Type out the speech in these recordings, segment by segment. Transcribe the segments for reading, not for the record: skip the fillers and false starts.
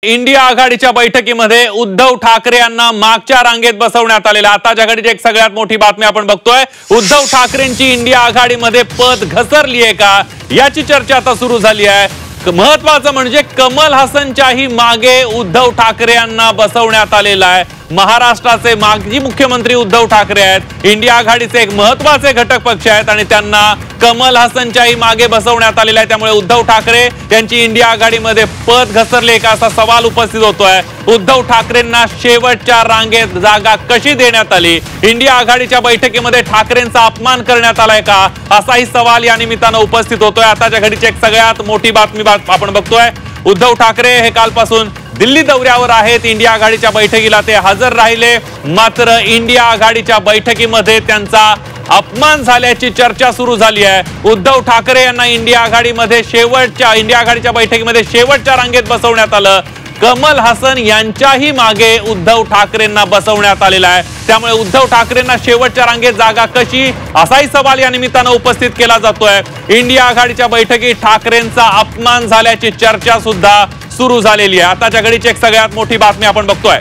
India आघाडीच्या बैठकीमध्ये उद्धव ठाकरे यांना मागच्या रांगेत बसवण्यात आलेला आताच्या घडीची एक सगळ्यात मोठी बातमी आपण बघतोय। उद्धव ठाकरेंची इंडिया आघाडीमध्ये पद घसरली आहे का याची चर्चा आता सुरू झाली आहे। महत्त्वाचं म्हणजे कमल हसनच्याही मागे उद्धव ठाकरे यांना बसवण्यात आलेला आहे। महाराष्ट्राचे माजी मुख्यमंत्री उद्धव ठाकरे आहेत, इंडिया आघाडीचे एक महत्त्वाचे घटक पक्ष आहेत आणि त्यांना कमल हसनच्याही मागे बसवण्यात आलेला आहे। त्यामुळे उद्धव ठाकरे यांची इंडिया आघाडीमध्ये पद घसरले का असा सवाल उपस्थित होतोय। उद्धव ठाकरेंना शेवटच्या रांगेत जागा कशी देण्यात आली, इंडिया आघाडीच्या बैठकीमध्ये ठाकरेंचा अपमान करण्यात आलाय का असाही सवाल या निमित्तानं उपस्थित होतोय। आताच्या घडीची एक सगळ्यात मोठी बातमी आपण बघतोय। उद्धव ठाकरे हे कालपासून दिल्ली दौऱ्यावर आहेत, इंडिया आघाडीच्या बैठकीला ते हजर राहिले, मात्र इंडिया आघाडीच्या बैठकीमध्ये त्यांचा अपमान झाल्याची चर्चा सुरू झाली आहे। उद्धव ठाकरे यांना इंडिया आघाडीच्या बैठकीमध्ये शेवटच्या रांगेत बसवण्यात आलं। कमल हसन यांच्याही मागे उद्धव ठाकरेंना बसवण्यात आलेला आहे। त्यामुळे उद्धव ठाकरेंना शेवटच्या रांगेत जागा कशी असाही सवाल या निमित्तानं उपस्थित केला जातोय। इंडिया आघाडीच्या बैठकीत ठाकरेंचा अपमान झाल्याची चर्चा सुद्धा सुरू झालेली आहे। आताच्या घडीची एक सगळ्यात मोठी बातमी आपण बघतोय।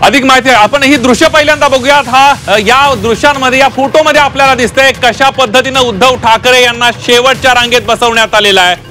अधिक माहिती आपण ही दृश्य पहिल्यांदा बघूयात। या दृश्यांमध्ये, या फोटोमध्ये आपल्याला दिसतंय कशा पद्धतीने उद्धव ठाकरे यांना शेवटच्या रांगेत बसवण्यात आलेला आहे।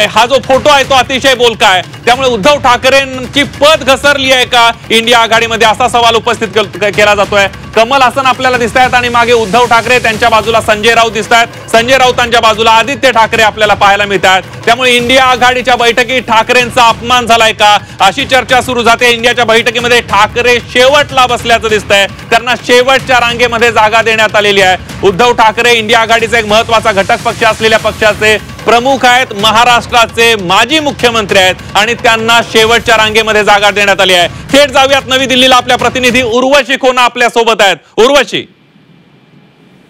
हा जो फोटो आहे तो अतिशय बोलका आहे। त्यामुळे उद्धव ठाकरेंची पद घसरली आहे का इंडिया आघाडीमध्ये असा सवाल उपस्थित केला जातोय। कमल हसन आपल्याला दिसतायत आणि मागे उद्धव ठाकरे, त्यांच्या बाजूला संजय राऊत दिसतायत, संजय राऊतांच्या बाजूला आदित्य ठाकरे आपल्याला पाहायला मिळतात। त्यामुळे इंडिया आघाडीच्या बैठकीत ठाकरेंचा अपमान झालाय का अशी चर्चा सुरू जाते। इंडियाच्या बैठकीमध्ये ठाकरे शेवटला बसल्याचं दिसतंय, त्यांना शेवटच्या रांगेमध्ये जागा देण्यात आलेली आहे। उद्धव ठाकरे इंडिया आघाडीचा एक महत्त्वाचा घटक पक्ष असलेल्या पक्षाचे प्रमुख आहेत, महाराष्ट्राचे माजी मुख्यमंत्री आहेत आणि त्यांना शेवटच्या रांगेमध्ये जागा देण्यात आली आहे। थेट जाऊयात नवी दिल्लीला, आपल्या प्रतिनिधी उर्वशी खोना आपल्या सोबत आहेत। उर्वशी,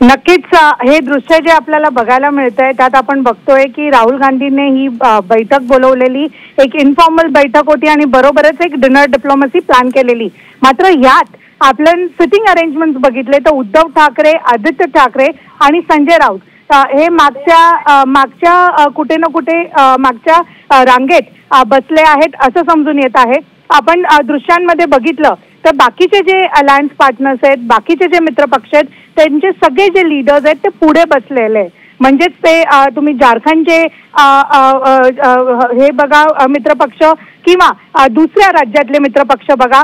नक्कीच हे दृश्य जे आपल्याला बघायला मिळतंय त्यात आपण बघतोय की राहुल गांधींनी ही बैठक बोलवलेली एक इन्फॉर्मल बैठक होती आणि बरोबरच एक डिनर डिप्लोमसी प्लॅन केलेली। मात्र यात आपण सिटिंग अरेंजमेंट बघितले तर उद्धव ठाकरे, आदित्य ठाकरे आणि संजय राऊत हे मागच्या कुठे ना कुठे मागच्या रांगेत बसले आहेत असं समजून येत आहे। आपण दृश्यांमध्ये बघितलं तर बाकीचे जे अलायन्स पार्टनर्स आहेत, बाकीचे जे मित्रपक्ष आहेत, त्यांचे सगळे जे लीडर्स आहेत ते पुढे बसलेले, म्हणजेच ते तुम्ही झारखंडचे हे बघा मित्रपक्ष किंवा दुसऱ्या राज्यातले मित्रपक्ष बघा,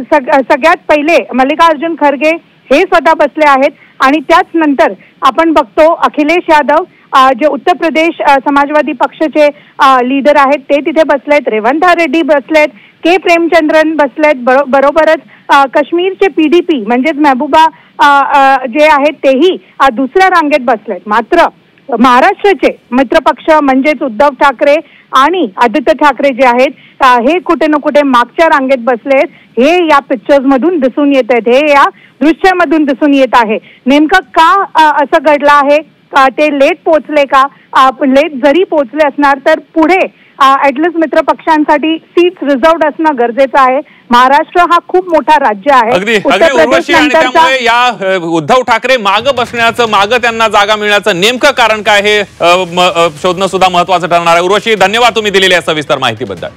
सगळ्यात पहिले मल्लिकार्जुन खरगे हे स्वतः बसले आहेत आणि त्याच नंतर आपण बघतो अखिलेश यादव जे उत्तर प्रदेश समाजवादी पक्षाचे लीडर आहेत ते तिथे बसलेत, रेवंत रेड्डी बसलेत, के प्रेमचंद्रन बसलेत, बरोबरच काश्मीरचे पीडीपी म्हणजेच महबूबा जे आहेत तेही दुसऱ्या रांगेत बसलेत। मात्र महाराष्ट्राचे मित्रपक्ष म्हणजेच उद्धव ठाकरे आणि आदित्य ठाकरे जे आहेत हे कुठे ना कुठे मागच्या रांगेत बसलेत, हे या पिक्चर्स मधून दिसून येत आहेत, हे या दृश्यामधून दिसून येत आहे। नेमकं का असं घडलं आहे, ते लेट पोहोचले का, लेट जरी पोहोचले असणार तर पुढे ऍटलिस्ट मित्र पक्षांसाठी सीट्स रिझर्व्ड असणं गरजेचं आहे। महाराष्ट्र हा खूप मोठा राज्य आहे। त्यामुळे या उद्धव ठाकरे मागं बसण्याचं, मागं त्यांना जागा मिळण्याचं नेमकं कारण काय हे शोधणं सुद्धा महत्त्वाचं ठरणार आहे। उर्वशी, धन्यवाद तुम्ही दिलेल्या सविस्तर माहितीबद्दल।